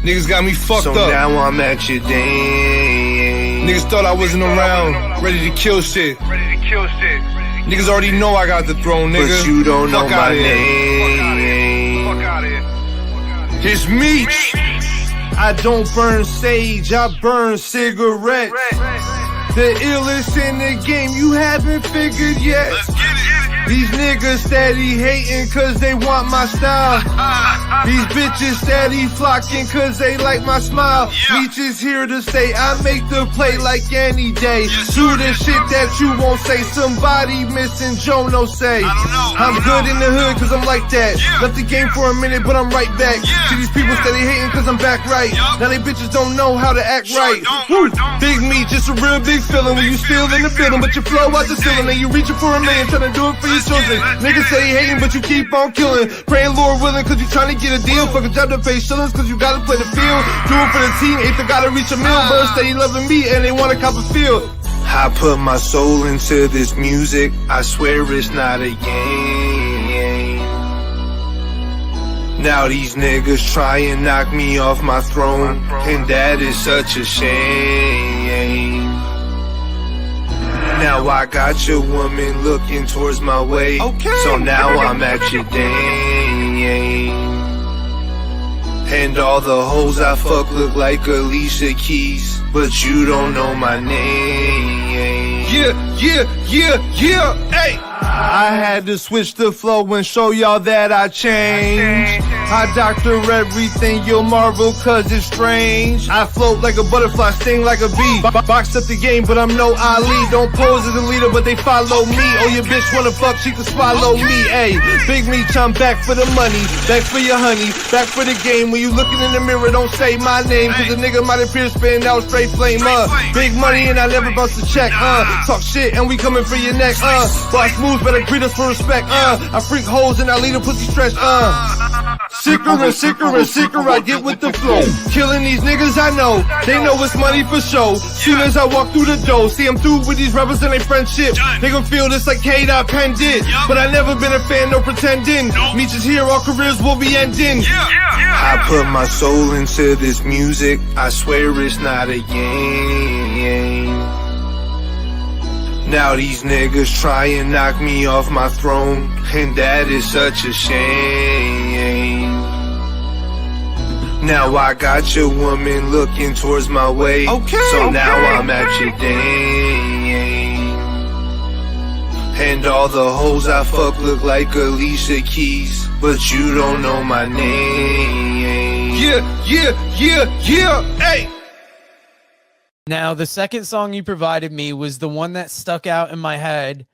Niggas got me fucked up. So now I'm at your dame. Niggas thought I wasn't around, ready to kill shit. Niggas already know I got the throne, nigga. But you don't know my name. It's Meech. I don't burn sage, I burn cigarettes. The illest in the game, you haven't figured yet. Let's get it. These niggas steady hating cause they want my style. These bitches steady flocking cause they like my smile. Meech is here to stay, I make the play like any day. Do the shit that you won't say, somebody missing Joe no say. I'm good in the hood cause I'm like that. Left the game for a minute but I'm right back. See these people steady hating cause I'm back right. Now they bitches don't know how to act right. Woo. Big Meech, just a real big feeling when you still in the building but you flow out the ceiling and you reaching for a million, trying to do it for your children. Niggas say hating but you keep on killing. Praying Lord willing cause you trying to get a deal. Fuck a job to pay shillings cause you gotta play the field. Do it for the team, eighth I gotta reach a meal. Birds steady loving me and they wanna cop a field. I put my soul into this music, I swear it's not a game. Now these niggas try and knock me off my throne, and that is such a shame. Now I got your woman looking towards my way, so now I'm at your dame. And all the hoes I fuck look like Alicia Keys, but you don't know my name. Yeah, hey! I had to switch the flow and show y'all that I changed. I doctor everything, you'll marvel cause it's strange. I float like a butterfly, sting like a bee. Boxed up the game, but I'm no Ali. Don't pose as a leader, but they follow me. Oh, your bitch wanna fuck, she can swallow me. Ayy, Big Meech, I'm back for the money, back for your honey, back for the game. When you looking in the mirror, don't say my name, cause a nigga might appear spitting out straight flame. Big money and I never bust a check. Talk shit and we coming for your neck. Boss moves, better greet us for respect. I freak hoes and I lead a pussy stretch. Sicker, I get with the flow. Killing these niggas I know, they know it's money for show. Soon as I walk through the door, see I'm through with these rappers and they friendship. They gon' feel this like K.Penn did, but I never been a fan, no pretending. Meech is here, all careers will be ending. I put my soul into this music, I swear it's not a game. Now these niggas try and knock me off my throne, and that is such a shame. Now I got your woman looking towards my way, so now I'm at your dame. And all the hoes I fuck look like Alicia Keys, but you don't know my name. Yeah, hey! Now, the second song you provided me was the one that stuck out in my head,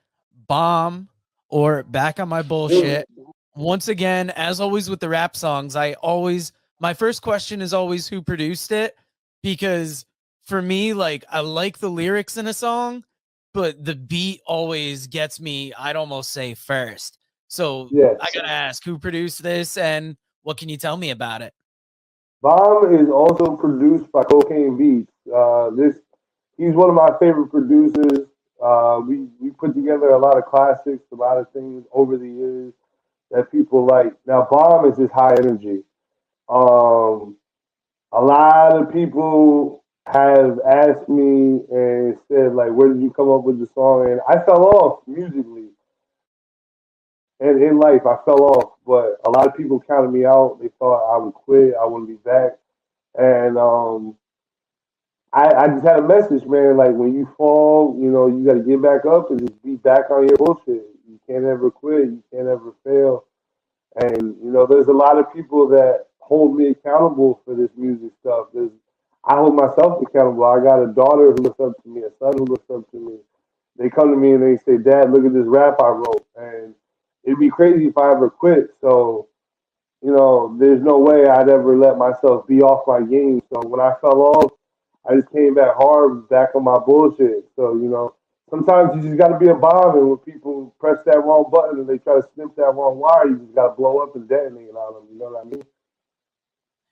Bomb, or Back on My Bullshit. Once again, as always with the rap songs, my first question is always who produced it, because for me, like, I like the lyrics in a song, but the beat always gets me, I'd almost say, first. So I gotta ask, who produced this and what can you tell me about it? Bomb is also produced by Cocaine Beats. He's one of my favorite producers. We put together a lot of classics, a lot of things over the years that people like. Now, Bomb is just high energy. A lot of people have asked me and said, like, where did you come up with the song? And I fell off musically. And in life, I fell off. But a lot of people counted me out. They thought I would quit. I wouldn't be back. And I just had a message, man. Like, when you fall, you know, you got to get back up and just be back on your bullshit. You can't ever quit. You can't ever fail. And, you know, there's a lot of people that hold me accountable for this music stuff. I hold myself accountable. I got a daughter who looks up to me, a son who looks up to me. They come to me and they say, Dad, look at this rap I wrote. And it'd be crazy if I ever quit. So, you know, there's no way I'd ever let myself be off my game. So when I fell off, I just came back hard, back on my bullshit. So, you know, sometimes you just got to be a bomb, and when people press that wrong button and they try to snip that wrong wire, you just got to blow up and detonate on them. You know what I mean?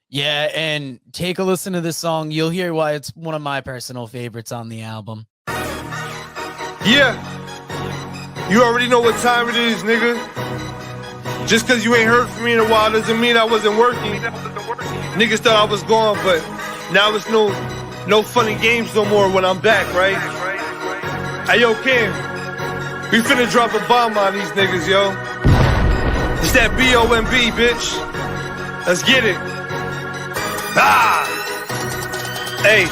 Yeah, and take a listen to this song. You'll hear why it's one of my personal favorites on the album. Yeah. You already know what time it is, nigga. Just because you ain't heard from me in a while doesn't mean I wasn't working. Niggas thought I was gone, but now it's no funny games no more when I'm back, right? Hey, yo, Kim, we finna drop a bomb on these niggas, yo. It's that B-O-M-B, bitch. Let's get it. Ah! Hey,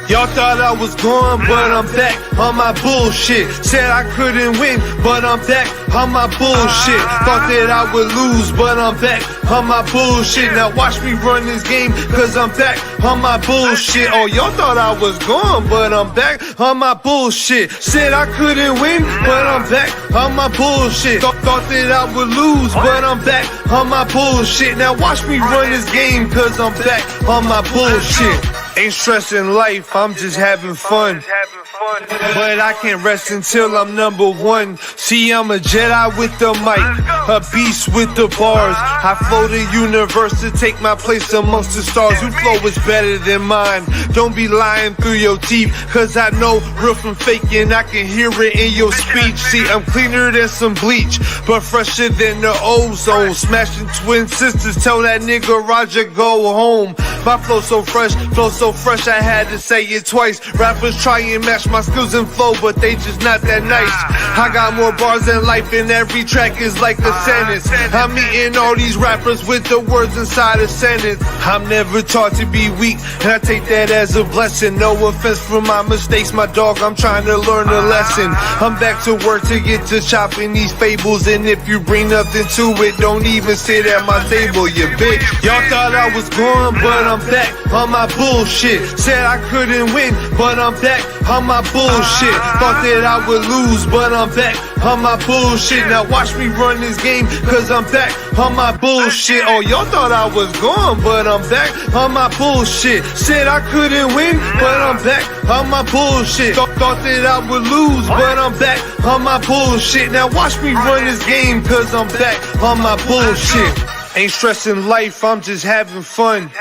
Y'all thought I was gone, but I'm back on my bullshit. Said I couldn't win, but I'm back on my bullshit. Thought that I would lose, but I'm back on my bullshit. Now watch me run this game, cause I'm back on my bullshit. Oh, y'all thought I was gone, but I'm back on my bullshit. Said I couldn't win, but I'm back on my bullshit. Thought that I would lose, but I'm back on my bullshit. Now watch me run this game, cause I'm back on my bullshit. Ain't stressing life, I'm just having fun. But I can't rest until I'm number one. See, I'm a Jedi with the mic, a beast with the bars. I flow the universe to take my place amongst the stars. Your flow is better than mine. Don't be lying through your teeth, cause I know real from fake and I can hear it in your speech. See, I'm cleaner than some bleach, but fresher than the ozone. Smashing twin sisters, tell that nigga Roger go home. My flow so fresh, I had to say it twice. Rappers try and match my skills and flow, but they just not that nice. I got more bars than life, and every track is like a sentence. I'm eating all these rappers with the words inside a sentence. I'm never taught to be weak, and I take that as a blessing. No offense for my mistakes, my dog, I'm trying to learn a lesson. I'm back to work to get to chopping these fables, and if you bring nothing to it, don't even sit at my table, you bitch. Y'all thought I was gone, but I'm back on my bullshit. Said I couldn't win, but I'm back on my bullshit. Thought that I would lose, but I'm back on my bullshit. Now watch me run this game, cause I'm back on my bullshit. Oh, y'all thought I was gone, but I'm back on my bullshit. Said I couldn't win, but I'm back on my bullshit. Thought that I would lose, but I'm back on my bullshit. Now watch me run this game, cause I'm back on my bullshit. Ain't stressing life, I'm just having fun.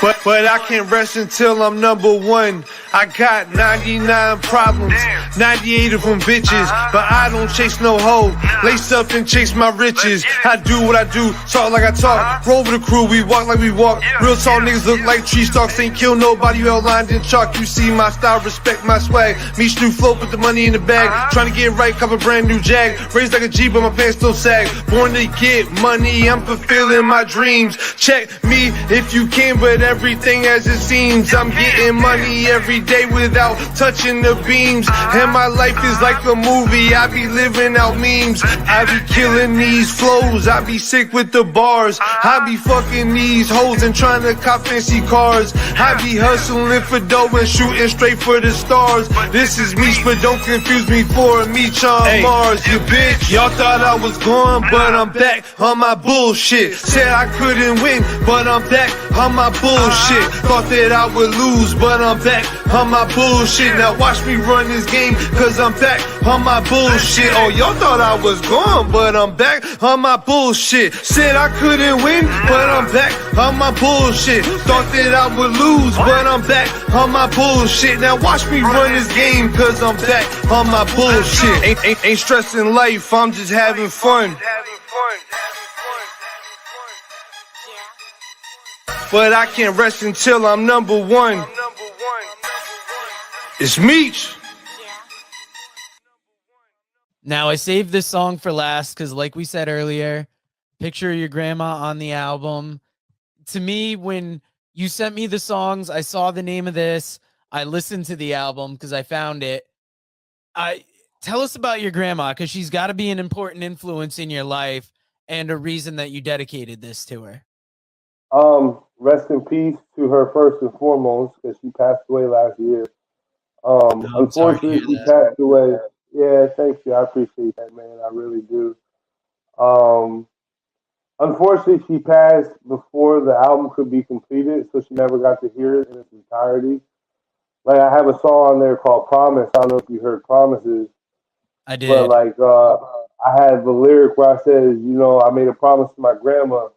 But I can't rest until I'm number one. I got 99 problems, 98 of them bitches, but I don't chase no hoe. Lace up and chase my riches. I do what I do, talk like I talk. Roll with the crew, we walk like we walk. Real tall niggas look like tree stalks, ain't kill nobody, outlined in chalk. You see my style, respect my swag. Meech new flow, put the money in the bag. Trying to get right, cop a brand new Jag. Raised like a G, but my pants don't sag. Born to get money, I'm fulfilling my dreams. Check me if you can, but everything as it seems. I'm getting money every day without touching the beams. And my life is like a movie, I be living out memes. I be killing these flows, I be sick with the bars. I be fucking these hoes and trying to cop fancy cars. I be hustling for dough and shooting straight for the stars. This is Meech, but don't confuse me for Meech on Mars, you bitch. Y'all thought I was gone, but I'm back on my bullshit. Said I couldn't win, but I'm back on my bullshit. Thought that I would lose, but I'm back on my bullshit. Now watch me run this game, cause I'm back on my bullshit. Oh, y'all thought I was gone, but I'm back on my bullshit. Said I couldn't win, but I'm back on my bullshit. Thought that I would lose, but I'm back on my bullshit. Now watch me run this game, cause I'm back on my bullshit. Ain't stressing life, I'm just having fun. But I can't rest until I'm number one. It's Meech. Now, I saved this song for last because, like we said earlier, Picture of Your Grandma on the album. To me, when you sent me the songs, I saw the name of this. I listened to the album because I found it. Tell us about your grandma, because she's got to be an important influence in your life and a reason that you dedicated this to her. Rest in peace to her first and foremost, because she passed away last year. Unfortunately, she passed away. Yeah, thank you. I appreciate that, man. I really do. Unfortunately, she passed before the album could be completed, so she never got to hear it in its entirety. Like, I have a song on there called Promise. I don't know if you heard Promises. I did. But, like, I had the lyric where I said, you know, I made a promise to my grandma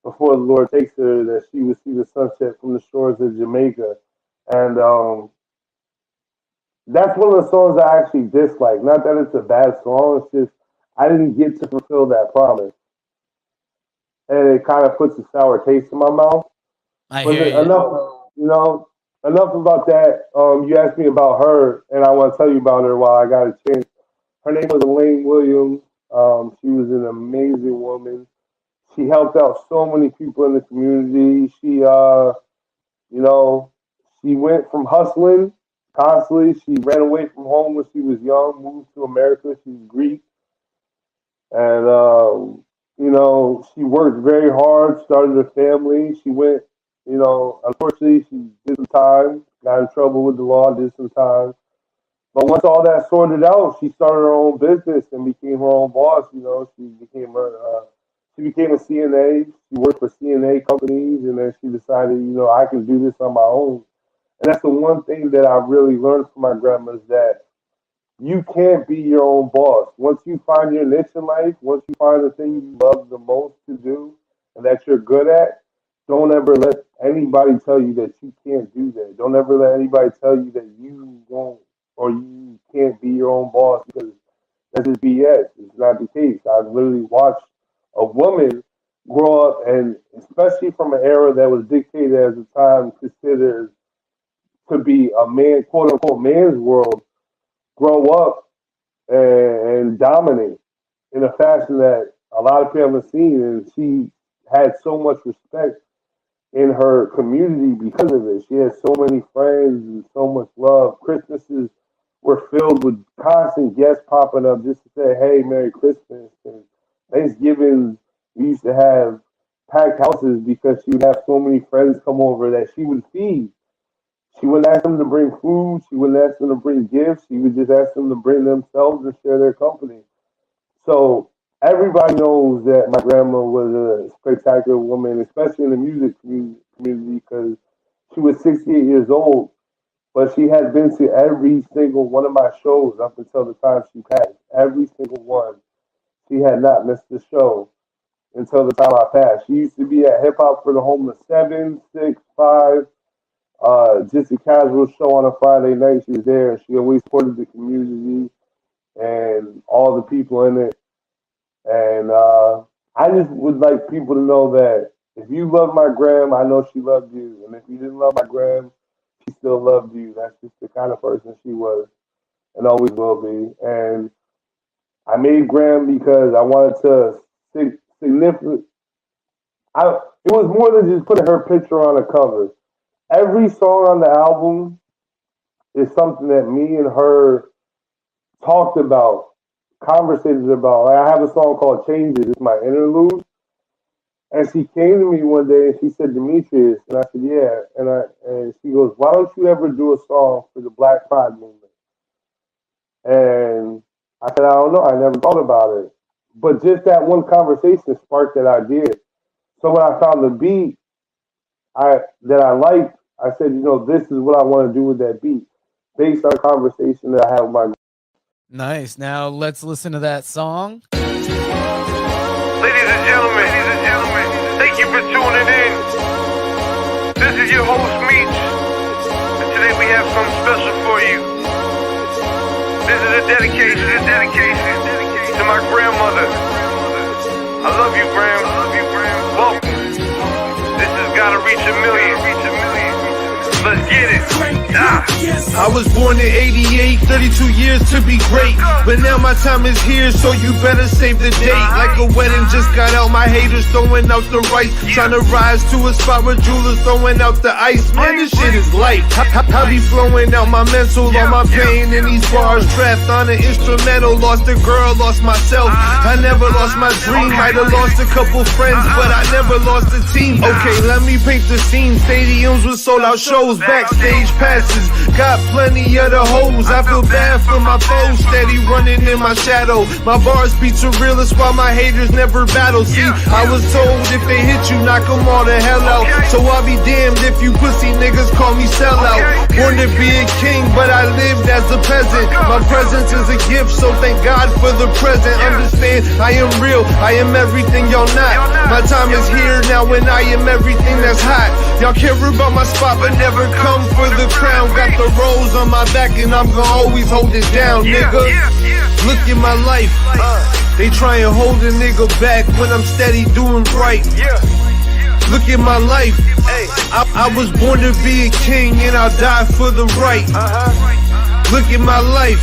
before the Lord takes her that she would see the sunset from the shores of Jamaica. And that's one of the songs I actually dislike. Not that it's a bad song, it's just I didn't get to fulfill that promise. And it kind of puts a sour taste in my mouth. I hear you. Enough about that. You asked me about her, and I want to tell you about her while I got a chance. Her name was Elaine Williams. She was an amazing woman. She helped out so many people in the community. She She went from hustling constantly. She ran away from home when she was young, moved to America. She's Greek. And, she worked very hard, started a family. She went, unfortunately, she did some time, got in trouble with the law, did some time. But once all that sorted out, she started her own business and became her own boss. She became a CNA. She worked for CNA companies, and then she decided, I can do this on my own. And that's the one thing that I really learned from my grandma is that you can't be your own boss. Once you find your niche in life, once you find the thing you love the most to do and that you're good at, don't ever let anybody tell you that you can't do that. Don't ever let anybody tell you that you won't or you can't be your own boss, because that's just BS. It's not the case. I've literally watched a woman grow up, and especially from an era that was dictated at the time, considered to be a man, quote unquote, man's world, grow up and dominate in a fashion that a lot of people haven't seen. And she had so much respect in her community because of it. She had so many friends and so much love. Christmases were filled with constant guests popping up just to say, hey, Merry Christmas. And Thanksgiving, we used to have packed houses because she would have so many friends come over that she would feed. She wouldn't ask them to bring food. She wouldn't ask them to bring gifts. She would just ask them to bring themselves and share their company. So everybody knows that my grandma was a spectacular woman, especially in the music community, because she was 68 years old, but she had been to every single one of my shows up until the time she passed. Every single one. She had not missed a show until the time I passed. She used to be at Hip Hop for the Homeless 7, 6, 5. Just a casual show on a Friday night. She was there. She always supported the community and all the people in it. And I just would like people to know that if you love my gram, I know she loved you. And if you didn't love my gram, she still loved you. That's just the kind of person she was and always will be. And I made Graham because I wanted to significant. It was more than just putting her picture on a cover. Every song on the album is something that me and her talked about, conversated about. Like I have a song called Changes. It's my interlude. And she came to me one day and she said, Demetrius. And I said, yeah. And she goes, why don't you ever do a song for the Black Pride movement? And I said, I don't know. I never thought about it. But just that one conversation sparked that idea. So when I found the beat that I liked, I said, this is what I want to do with that beat, based on a conversation that I had with my. Nice. Now let's listen to that song. Ladies and gentlemen, thank you for tuning in. This is your host, Meech, and today we have something special for you. This is a dedication to my grandmother. I love you, Graham. Welcome. This has got to reach a million. Let's get it. I was born in 88, 32 years to be great. But now my time is here, so you better save the date. Like a wedding just got out, my haters throwing out the rice. Trying to rise to a spot where jewelers throwing out the ice. Man, this shit is life. I be flowing out my mental, all my pain in these bars. Trapped on an instrumental, lost a girl, lost myself. I never lost my dream, might have lost a couple friends, but I never lost a team. Okay, let me paint the scene. Stadiums with sold out shows, backstage passes, got plenty of the hoes. I feel bad for my foes, steady running in my shadow. My bars be too realist while my haters never battle. See, I was told if they hit you, knock them all the hell out. So I'll be damned if you pussy niggas call me sellout. Born to be a king, but I lived as a peasant. My presence is a gift, so thank God for the present. Understand, I am real, I am everything y'all not. My time is here now and I am everything that's hot. Y'all care about my spot but never come for the crown. Got the rose on my back and I'm gonna always hold it down, nigga. Look at my life. They try and hold a nigga back when I'm steady doing right. Look at my life. I was born to be a king and I'll die for the right. Look at my life.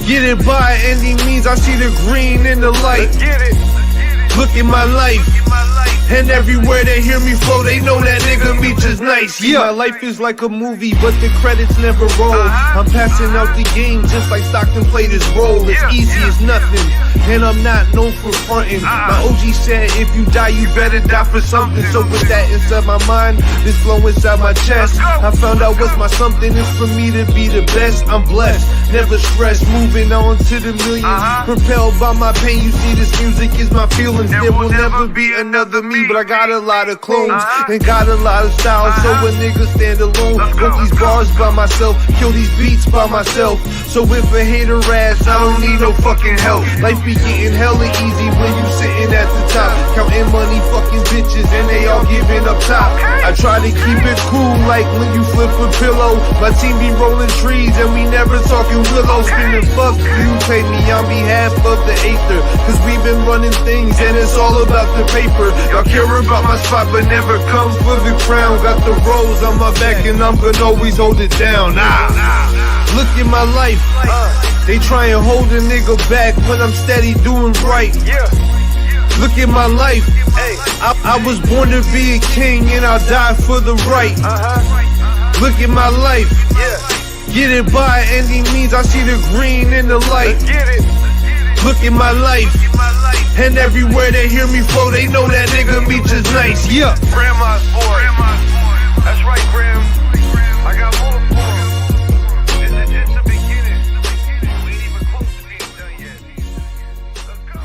Get it by any means. I see the green in the light. Look at my life. And everywhere they hear me flow, they know that nigga me. Meech is nice. Yeah, my life is like a movie, but the credits never roll. I'm passing out the game just like Stockton played his role. It's easy as nothing, and I'm not known for fronting. My OG said, if you die, you better die for something. So with that inside my mind, this flow inside my chest, I found out what's my something is for me to be the best. I'm blessed, never stressed, moving on to the millions. Propelled by my pain, you see this music is my feelings. There will never be another me, but I got a lot of clones and got a lot of styles. So a nigga stand alone, wrote these bars by myself, kill these beats by myself. So if a hater ass, I don't need no fucking help. Life be getting hella easy when you sitting at the top, counting money, fucking bitches, and they all giving up top. I try to keep it cool like when you flip a pillow. My team be rolling trees and we never talking willow. Screaming fuck you, pay me on behalf of the Aether, cause we been running things and it's all about the paper. Y'all care about my spot but never come for the crown. Got the rose on my back and I'm gonna always hold it down. Look at my life, they try and hold a nigga back when I'm steady doing right. Look at my life, I was born to be a king and I'll die for the right. Look at my life, get it by any means, I see the green in the light. Look at my life, and everywhere they hear me flow, they know that nigga Meech is nice. Yeah. Grandma's boy. That's right, Graham. I got more for him. This is just the beginning. We ain't even close to being done yet. Let's go.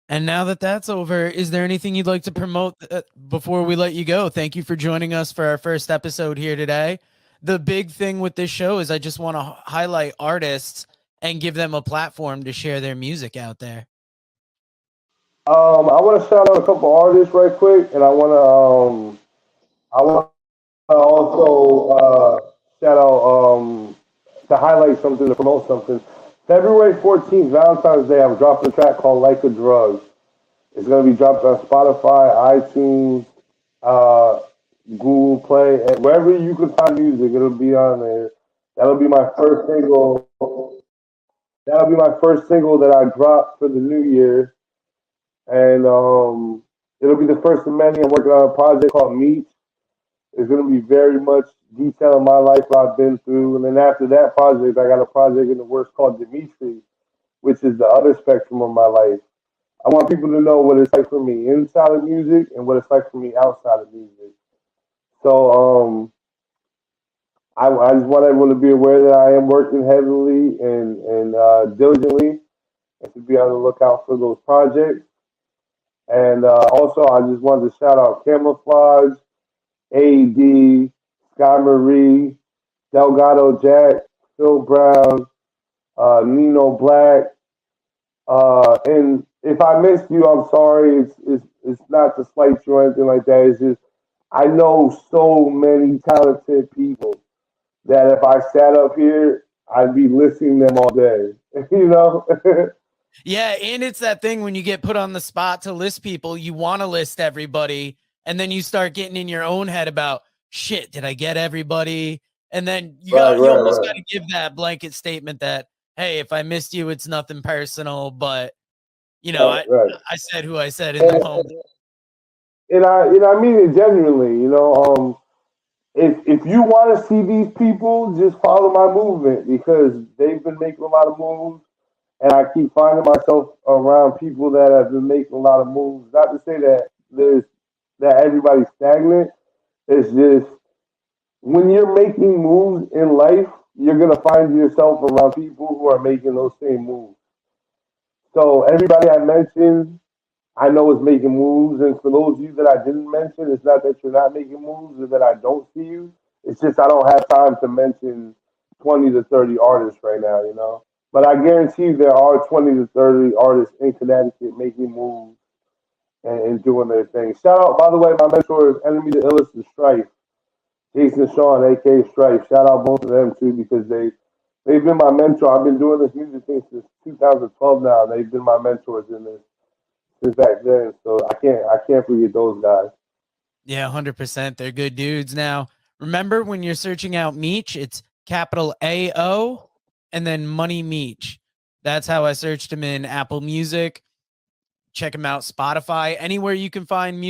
And now that that's over, is there anything you'd like to promote before we let you go? Thank you for joining us for our first episode here today. The big thing with this show is I just want to highlight artists and give them a platform to share their music out there. I want to shout out a couple artists right quick, and I want to also shout out to highlight something, to promote something. February 14th, Valentine's Day, I'm dropping a track called Like a Drug. It's going to be dropped on Spotify, iTunes, Google Play, and wherever you can find music, it'll be on there. That'll be my first single. That'll be my first single that I drop for the new year, and it'll be the first of many. I'm working on a project called Meech. It's gonna be very much detailing my life, what I've been through, and then after that project, I got a project in the works called Dimitri, which is the other spectrum of my life. I want people to know what it's like for me inside of music and what it's like for me outside of music. So I just want everyone to be aware that I am working heavily and diligently, and to be on the lookout for those projects. And also, I just wanted to shout out Camouflage, AD, Sky Marie, Delgado Jack, Phil Brown, Nino Black, and if I missed you, I'm sorry. It's not to slight you or anything like that. It's just I know so many talented people that if I sat up here, I'd be listing them all day. You know? Yeah, and it's that thing when you get put on the spot to list people, you want to list everybody, and then you start getting in your own head about, shit, did I get everybody? And then you almost got to give that blanket statement that, hey, if I missed you, it's nothing personal, but, you know, I said who I said in the moment. And I mean it genuinely, you know. If you want to see these people, just follow my movement, because they've been making a lot of moves, and I keep finding myself around people that have been making a lot of moves. Not to say that everybody's stagnant. It's just when you're making moves in life, you're gonna find yourself around people who are making those same moves. So everybody I mentioned, I know is making moves, and for those of you that I didn't mention, it's not that you're not making moves or that I don't see you. It's just I don't have time to mention 20 to 30 artists right now, you know. But I guarantee you there are 20 to 30 artists in Connecticut making moves and doing their thing. Shout out, by the way, my mentor is Enemy the Illest and Strife, Jason and Sean, aka Strife. Shout out both of them too, because they've been my mentor. I've been doing this music thing since 2012 now. And they've been my mentors in this since back then. So I can't forget those guys. Yeah, 100%. They're good dudes. Now, remember when you're searching out Meech, it's capital AO and then Moneymeech. That's how I searched him in Apple Music. Check him out, Spotify, anywhere you can find music.